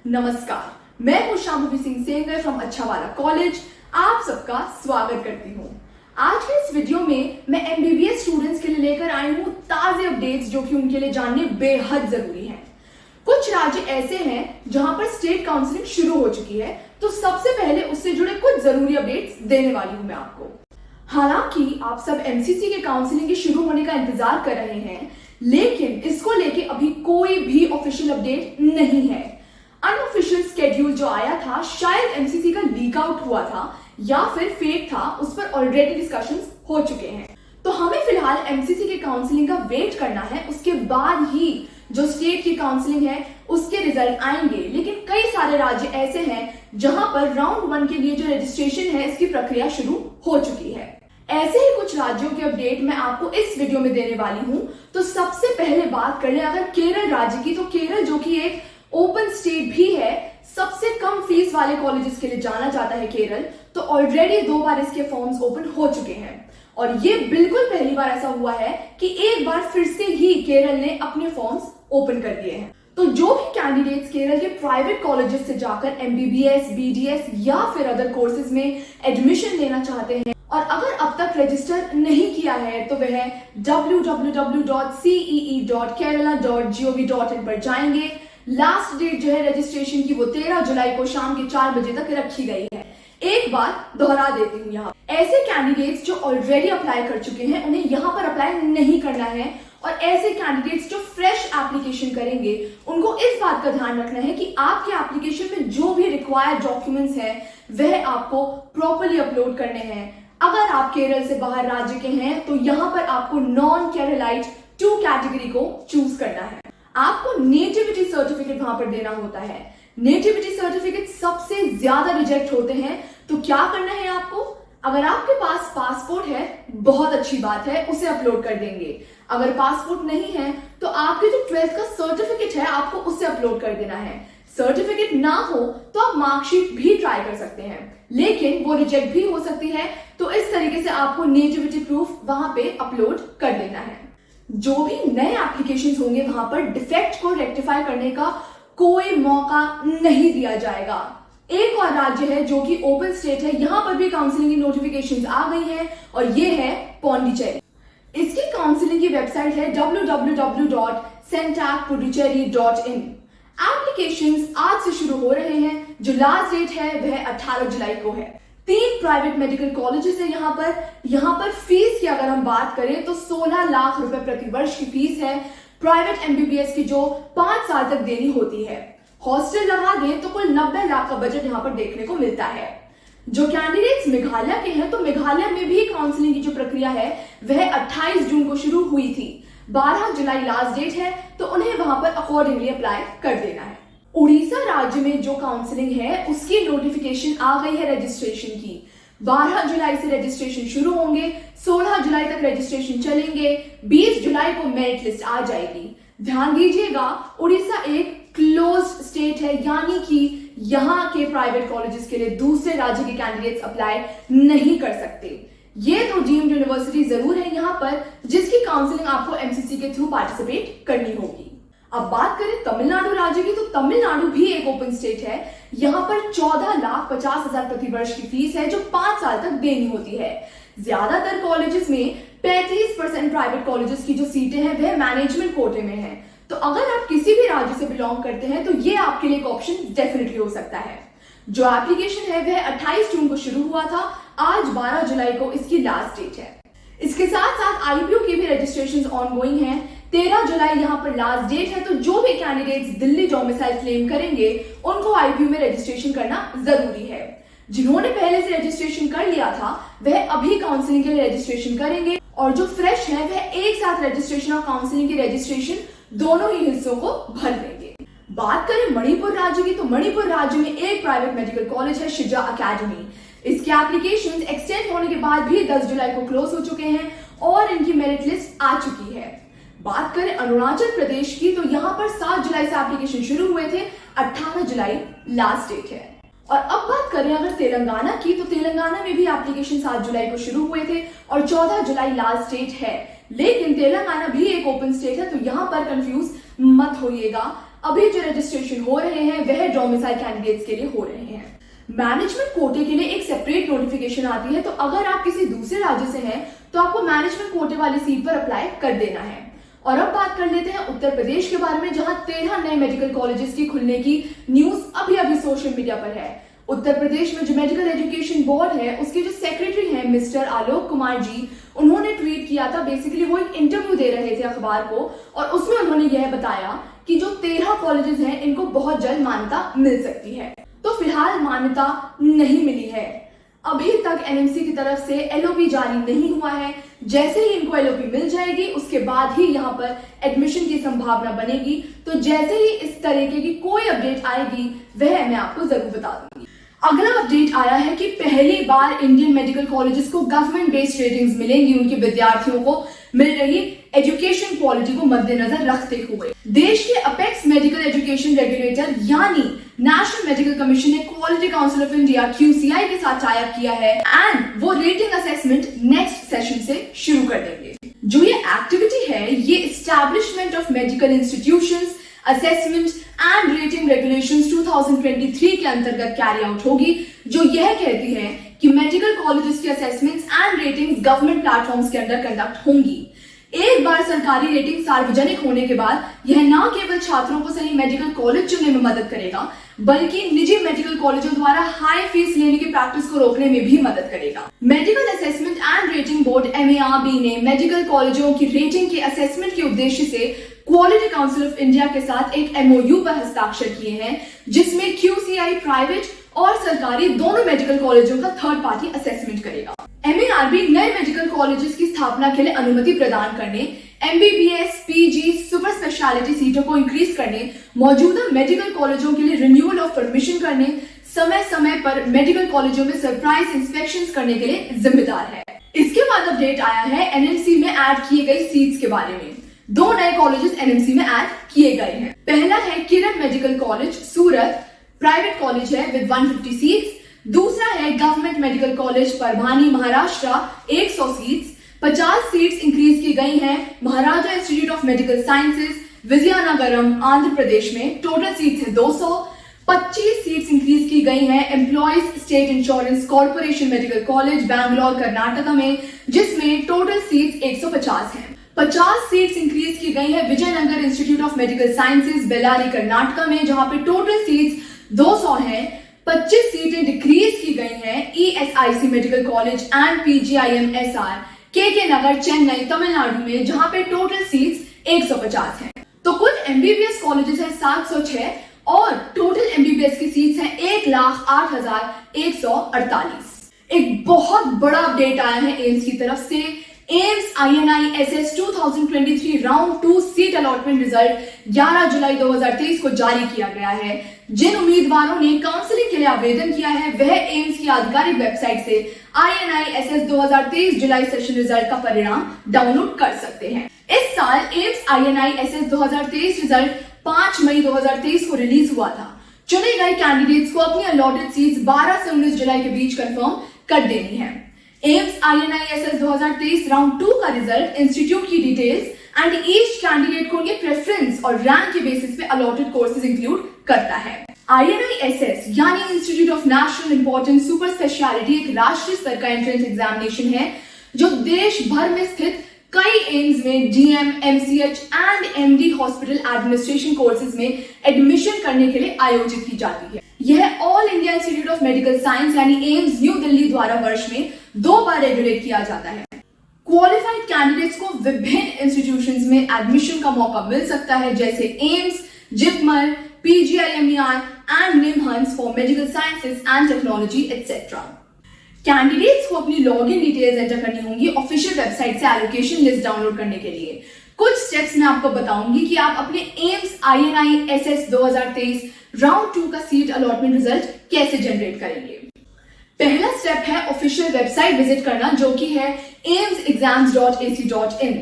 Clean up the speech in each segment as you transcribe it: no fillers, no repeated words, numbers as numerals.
नमस्कार, मैं हूं शांभवी सिंह सेंगर फ्रॉम अच्छावाला कॉलेज। आप सबका स्वागत करती हूं। आज के इस वीडियो में मैं एमबीबीएस स्टूडेंट्स के लिए लेकर आई हूं ताजे अपडेट्स जो कि उनके लिए जानने बेहद जरूरी हैं। कुछ राज्य ऐसे हैं जहां पर स्टेट काउंसलिंग शुरू हो चुकी है, तो सबसे पहले उससे जुड़े कुछ जरूरी अपडेट्स देने वाली हूं मैं आपको। हालांकि आप सब एमसीसी के काउंसलिंग के शुरू होने का इंतजार कर रहे हैं, लेकिन इसको लेके अभी कोई भी ऑफिशियल अपडेट नहीं है। अनऑफिशियल स्केड्यूल जो आया था, शायद एमसीसी का लीक आउट हुआ था या फिर फेक था, उस पर ऑलरेडी डिस्कशंस हो चुके हैं। तो हमें फिलहाल एमसीसी के काउंसलिंग का वेट करना है, उसके बाद ही जो स्टेट की काउंसलिंग है उसके रिजल्ट आएंगे। लेकिन कई सारे राज्य ऐसे हैं जहां पर राउंड 1 के लिए जो रजिस्ट्रेशन है इसकी प्रक्रिया शुरू हो चुकी है। ऐसे ही कुछ राज्यों के अपडेट मैं आपको इस वीडियो में देने वाली हूं। तो सबसे पहले बात कर ले अगर केरल राज्य की, तो केरल जो कि एक ओपन स्टेट भी है, सबसे कम फीस वाले कॉलेजेस के लिए जाना जाता है केरल, तो ऑलरेडी 2 बार इसके फॉर्म्स ओपन हो चुके हैं। और ये बिल्कुल पहली बार ऐसा हुआ है कि एक बार फिर से ही केरल ने अपने फॉर्म्स ओपन कर दिए हैं। तो जो भी कैंडिडेट्स केरल के प्राइवेट कॉलेजेस से जाकर एमबीबीएस, बीडीएस या फिर अदर कोर्सेज में एडमिशन लेना चाहते हैं और अगर अब तक रजिस्टर नहीं किया है, तो वह www.cee.kerala.gov.in पर जाएंगे। लास्ट डेट जो है रजिस्ट्रेशन की वो 13 जुलाई को शाम के 4 बजे तक रखी गई है। एक बार दोहरा देती हूँ, यहाँ ऐसे कैंडिडेट्स जो ऑलरेडी अप्लाई कर चुके हैं उन्हें यहाँ पर अप्लाई नहीं करना है, और ऐसे कैंडिडेट्स जो फ्रेश एप्लीकेशन करेंगे उनको इस बात का ध्यान रखना है कि आपके एप्लीकेशन में जो भी रिक्वायर्ड डॉक्यूमेंट्स हैं वह आपको प्रॉपरली अपलोड करने हैं। अगर आप केरल से बाहर राज्य के हैं तो यहाँ पर आपको नॉन केरलाइट 2 कैटेगरी को चूज करना है। आपको नेटिविटी सर्टिफिकेट वहां पर देना होता है। नेटिविटी सर्टिफिकेट सबसे ज्यादा रिजेक्ट होते हैं, तो क्या करना है आपको? अगर आपके पास पासपोर्ट है, बहुत अच्छी बात है, उसे अपलोड कर देंगे। अगर पासपोर्ट नहीं है तो आपके जो 12th का सर्टिफिकेट है आपको उसे अपलोड कर देना है। सर्टिफिकेट ना हो तो आप मार्कशीट भी ट्राई कर सकते हैं, लेकिन वो रिजेक्ट भी हो सकती है, तो इस तरीके से आपको नेटिविटी प्रूफ वहां पे अपलोड कर देना है। जो भी नए एप्लीकेशंस होंगे वहां पर डिफेक्ट को रेक्टिफाई करने का कोई मौका नहीं दिया जाएगा। एक और राज्य है जो कि ओपन स्टेट है, यहां पर भी काउंसलिंग की नोटिफिकेशंस आ गई हैं, और ये है पौंडीचेरी। इसकी काउंसलिंग की वेबसाइट है www.centacpuducherry.in। एप्लीकेशंस आज से शुरू हो रहे हैं। जो लास्ट डेट है वह 18 जुलाई को है। 3 प्राइवेट मेडिकल कॉलेजेस है यहाँ पर फीस की अगर हम बात करें तो 16 लाख रुपए प्रति वर्ष की फीस है। प्राइवेट एमबीबीएस की जो 5 साल तक देनी होती है। हॉस्टल लगा दें तो कुल 90 लाख का बजट यहाँ पर देखने को मिलता है। जो कैंडिडेट्स मेघालय के हैं, तो मेघालय में भी काउंसलिंग की जो प्रक्रिया है वह 28 जून को शुरू हुई थी। 12 जुलाई लास्ट डेट है, तो उन्हें वहां पर अकॉर्डिंगली अप्लाई कर देना है। उड़ीसा राज्य में जो काउंसलिंग है उसकी नोटिफिकेशन आ गई है रजिस्ट्रेशन की। 12 जुलाई से रजिस्ट्रेशन शुरू होंगे, 16 जुलाई तक रजिस्ट्रेशन चलेंगे, 20 जुलाई को मेरिट लिस्ट आ जाएगी। ध्यान दीजिएगा, उड़ीसा एक क्लोज स्टेट है, यानी कि यहाँ के प्राइवेट कॉलेजेस के लिए दूसरे राज्य के कैंडिडेट्स अप्लाई नहीं कर सकते। ये तो डीम्ड यूनिवर्सिटी जरूर है यहाँ पर, जिसकी काउंसलिंग आपको एमसीसी के थ्रू पार्टिसिपेट करनी होगी। अब बात करें तमिलनाडु राज्य की, तो तमिलनाडु भी एक ओपन स्टेट है। यहाँ पर 14,50,000 प्रति वर्ष की फीस है जो 5 साल तक देनी होती है। ज्यादातर कॉलेजेस में 35% प्राइवेट कॉलेजेस की जो सीटें हैं वह मैनेजमेंट कोटे में है। तो अगर आप किसी भी राज्य से बिलोंग करते हैं तो ये आपके लिए एक ऑप्शन डेफिनेटली हो सकता है। जो एप्लीकेशन है वह 28 जून को शुरू हुआ था, आज 12 जुलाई को इसकी लास्ट डेट है। इसके साथ साथ आईपीओ की भी रजिस्ट्रेशन ऑनगोइंग है। 13 जुलाई यहाँ पर लास्ट डेट है, तो जो भी कैंडिडेट्स दिल्ली डोमिसाइल क्लेम करेंगे उनको आईपीओ में रजिस्ट्रेशन करना जरूरी है। जिन्होंने पहले से रजिस्ट्रेशन कर लिया था वह अभी काउंसलिंग के लिए रजिस्ट्रेशन करेंगे, और जो फ्रेश है वह एक साथ रजिस्ट्रेशन और काउंसलिंग की रजिस्ट्रेशन दोनों ही हिस्सों को भर देंगे। बात करें मणिपुर राज्य की, तो मणिपुर राज्य में एक प्राइवेट मेडिकल कॉलेज है, शिजा अकेडमी। इसके एप्लीकेशंस एक्सटेंड होने के बाद भी 10 जुलाई को क्लोज हो चुके हैं और इनकी मेरिट लिस्ट आ चुकी है। बात करें अरुणाचल प्रदेश की, तो यहाँ पर 7 जुलाई से एप्लीकेशन शुरू हुए थे, 18 जुलाई लास्ट डेट है। और अब बात करें अगर तेलंगाना की, तो तेलंगाना में भी एप्लीकेशन 7 जुलाई को शुरू हुए थे और 14 जुलाई लास्ट डेट है। लेकिन तेलंगाना भी एक ओपन स्टेट है, तो यहाँ पर कंफ्यूज मत होइएगा। अभी जो रजिस्ट्रेशन हो रहे हैं वह डोमिसाइल कैंडिडेट्स के लिए हो रहे हैं। मैनेजमेंट कोटे के लिए एक सेपरेट नोटिफिकेशन आती है, तो अगर आप किसी दूसरे राज्य से हैं तो आपको मैनेजमेंट कोटे वाली सीट पर अप्लाई कर देना है। और अब बात कर लेते हैं उत्तर प्रदेश के बारे में, जहां 13 नए मेडिकल कॉलेजेस की खुलने की न्यूज अभी सोशल मीडिया पर है। उत्तर प्रदेश में जो मेडिकल एजुकेशन बोर्ड है उसके जो सेक्रेटरी हैं मिस्टर आलोक कुमार जी, उन्होंने ट्वीट किया था। बेसिकली वो एक इंटरव्यू दे रहे थे अखबार को और उसमें उन्होंने यह बताया कि जो 13 कॉलेजेस हैं इनको बहुत जल्द मान्यता मिल सकती है। तो फिलहाल मान्यता नहीं मिली है, अभी तक एनएमसी की तरफ से एलओपी जारी नहीं हुआ है। जैसे ही इनको एलओपी मिल जाएगी उसके बाद ही यहाँ पर एडमिशन की संभावना बनेगी। तो जैसे ही इस तरीके की कोई अपडेट आएगी वह मैं आपको जरूर बता दूंगी। अगला अपडेट आया है कि पहली बार इंडियन मेडिकल कॉलेजेस को गवर्नमेंट बेस्ड रेटिंग्स मिलेंगी उनके विद्यार्थियों को मिल रही एजुकेशन क्वालिटी को मद्देनजर रखते हुए। देश के अपेक्स मेडिकल एजुकेशन रेगुलेटर यानी नेशनल मेडिकल कमीशन ने quality council of India QCI के साथ टाई अप किया है एंड वो रेटिंग असेसमेंट नेक्स्ट सेशन से शुरू कर देंगे। जो ये एक्टिविटी है ये establishment of medical institutions assessment and rating regulations 2023 के अंतर्गत कैरी आउट होगी, जो यह कहती है कि मेडिकल कॉलेजेस की assessments and ratings government platforms के अंदर कंडक्ट होंगी। एक बार सरकारी रेटिंग सार्वजनिक होने के बाद यह न केवल छात्रों को सही मेडिकल कॉलेज चुनने में मदद करेगा बल्कि निजी मेडिकल कॉलेजों द्वारा हाई फीस लेने की प्रैक्टिस को रोकने में भी मदद करेगा। Medical assessment and rating board MARB ने मेडिकल कॉलेजों की रेटिंग के असेसमेंट के उद्देश्य से क्वालिटी काउंसिल ऑफ इंडिया के साथ एक MOU पर हस्ताक्षर किए हैं, जिसमें QCI प्राइवेट और सरकारी दोनों मेडिकल कॉलेजों का थर्ड पार्टी असेसमेंट करेगा। MARB नए मेडिकल कॉलेजेस की स्थापना के लिए अनुमति प्रदान करने, MBBS, PG, सुपर स्पेशलिटी सीटों को इंक्रीज करने, मौजूदा मेडिकल कॉलेजों के लिए रिन्यूअल ऑफ परमिशन करने, समय समय पर मेडिकल कॉलेजों में सरप्राइज इंस्पेक्शंस करने के लिए जिम्मेदार है। इसके बाद अपडेट आया है NMC में ऐड किए गए सीट्स के बारे में। 2 नए कॉलेजेस NMC में ऐड किए गए हैं। पहला है Kiran medical college Surat, private college है विद 150 सीट्स। दूसरा है government medical college Parbhani Maharashtra 100 seats. 50 seats increase की गई हैं Maharaja institute of medical sciences Vizianagaram Andhra Pradesh में, टोटल सीट्स है 200। 25 सीट्स इंक्रीज की गई हैं employees state insurance corporation medical college Bangalore Karnataka में, जिसमें टोटल सीट्स 150 हैं। 50 सीट्स इंक्रीज की गई है Vijayanagar institute of medical sciences Bellary Karnataka में, जहां पे टोटल सीट्स 200 हैं। 25 सीटें डिक्रीज की गई हैं ESIC medical college and PGIMSR KK Nagar Chennai Tamil Nadu में, जहां पे टोटल सीट्स 150 हैं। तो कुल MBBS कॉलेजेस हैं 706 और टोटल MBBS की सीट्स हैं 1,08,148। एक बहुत बड़ा अपडेट आया है एम्स की तरफ से। AIIMS INISS 2023 round 2 seat allotment result 11 जुलाई 2023 को जारी किया गया है। जिन उम्मीदवारों ने काउंसलिंग के लिए आवेदन किया है वह एम्स की आधिकारिक वेबसाइट से INISS 2023 जुलाई सेशन रिजल्ट का परिणाम डाउनलोड कर सकते हैं। इस साल एम्स INISS 2023 रिजल्ट 5 मई 2023 को रिलीज हुआ था। चुने गए कैंडिडेट्स को अपनी अलॉटेड सीट्स 12 से 19 जुलाई के बीच कंफर्म कर देनी है। एम्स INISS 2023 राउंड 2 का रिजल्ट, इंस्टीट्यूट की डिटेल्स एंड ईच कैंडिडेट को उनके प्रेफरेंस और रैंक के बेसिस पे अलॉटेड कोर्सेज इंक्लूड करता है। INISS यानी institute of national importance super speciality एक राष्ट्रीय स्तर का एंट्रेंस एग्जामिनेशन है जो देश भर में स्थित कई एम्स में DM, MCH and MD hospital administration courses में एडमिशन करने के लिए आयोजित की जाती है। यह all India institute of medical science यानी एम्स न्यू दिल्ली द्वारा वर्ष में 2 बार रेगुलेट किया जाता है। क्वालिफाइड कैंडिडेट्स को विभिन्न इंस्टीट्यूशंस में एडमिशन का मौका मिल सकता है, जैसे AIIMS, JIPMER, PGIMER and NIMHANS for medical sciences and technology etcetera. Candidates को अपनी लॉगिन डिटेल्स एंटर करनी होंगी ऑफिशियल वेबसाइट से एलोकेशन लिस्ट डाउनलोड करने के लिए। कुछ स्टेप्स मैं आपको बताऊंगी कि आप अपने एम्स INISS 2023 राउंड 2 का सीट अलॉटमेंट रिजल्ट कैसे जनरेट करेंगे। पहला स्टेप है ऑफिशियल वेबसाइट विजिट करना, जो कि है aimsexams.ac.in।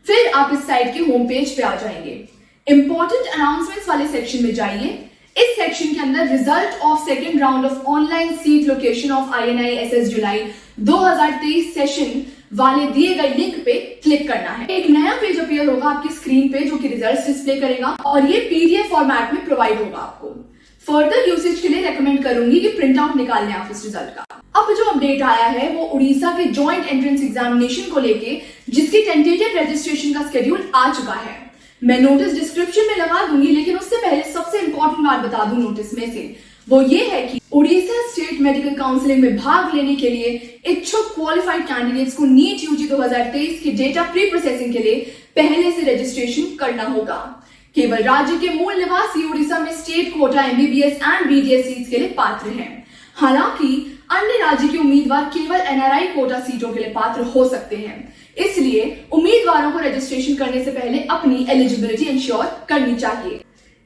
फिर आप इस साइट के होम पेज पे आ जाएंगे। इंपॉर्टेंट अनाउंसमेंट्स वाले सेक्शन में जाइए। इस सेक्शन के अंदर result of second round of online seat location of INISS July 2023 session वाले दिए गए लिंक पे क्लिक करना है। एक नया पेज अपीयर होगा आपकी स्क्रीन पे जो कि रिजल्ट्स डिस्प्ले करेगा और ये पीडीएफ फॉर्मेट में प्रोवाइड होगा आपको। फर्दर यूसेज के लिए रेकमेंड करूंगी कि प्रिंट आउट निकाल लें आप इस रिजल्ट का। अब जो अपडेट आया है वो उड़ीसा के जॉइंट एंट्रेंस एग्जामिनेशन को लेके, जिसकी टेंटेटिव रजिस्ट्रेशन का शेड्यूल आ चुका है। मैं नोटिस डिस्क्रिप्शन में लगा दूंगी, लेकिन उससे पहले सबसे इंपॉर्टेंट बात बता दूं नोटिस में से, वो ये है कि उड़ीसा स्टेट मेडिकल काउंसिलिंग में भाग लेने के लिए इच्छुक क्वालिफाइड कैंडिडेट्स को नीट यूजी 2023 की डेटा प्री प्रोसेसिंग के लिए पहले से रजिस्ट्रेशन करना होगा। केवल राज्य के मूल निवासी उड़ीसा में state quota MBBS and BDS seats के लिए पात्र हैं। हालांकि अन्य राज्य के उम्मीदवार केवल एनआरआई कोटा सीटों के लिए पात्र हो सकते हैं, इसलिए उम्मीदवारों को रजिस्ट्रेशन करने से पहले अपनी एलिजिबिलिटी इंश्योर करनी चाहिए।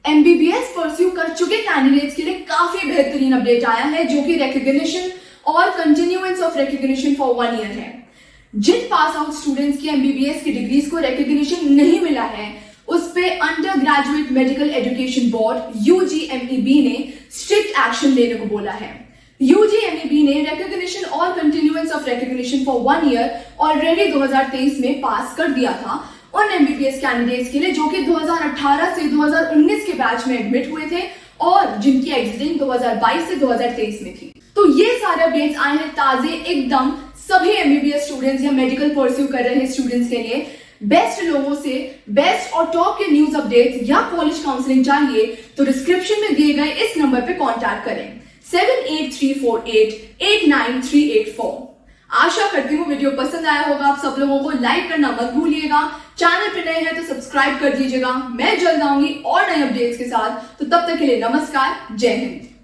एमबीबीएस परस्यू कर चुके कैंडिडेट्स के लिए काफी बेहतरीन अपडेट आया है, जो कि रिकॉग्निशन और continuance of recognition for 1 year है। जिन पास आउट स्टूडेंट्स की एमबीबीएस की डिग्रीज को रिकॉग्निशन नहीं मिला है, उस पे undergraduate medical education board UGMEB ने स्ट्रिक्ट एक्शन लेने को बोला है। यूजीएमईबी ने रिकॉग्निशन और continuance of recognition for 1 year already 2023 में पास कर दिया था उन एमबीबीएस कैंडिडेट्स के लिए जो कि 2018 से 2019 के बैच में एडमिट हुए थे और जिनकी एग्जिटिंग 2022 से 2023 में थी। तो ये सारे अपडेट्स आए हैं ताजे एकदम सभी एमबीबीएस स्टूडेंट्स या मेडिकल परस्यू कर रहे स्टूडेंट्स के लिए। बेस्ट लोगों से बेस्ट और टॉप के न्यूज अपडेट्स या कॉलेज काउंसलिंग चाहिए तो डिस्क्रिप्शन में दिए गए इस नंबर पे कांटेक्ट करें 7834889384। आशा करती हूँ वीडियो पसंद आया होगा। आप सब लोगों को लाइक करना मत भूलिएगा। चैनल पे नए हैं तो सब्सक्राइब कर दीजिएगा। मैं जल्द आऊंगी और नए अपडेट्स के साथ, तो तब तक के लिए नमस्कार, जय हिंद।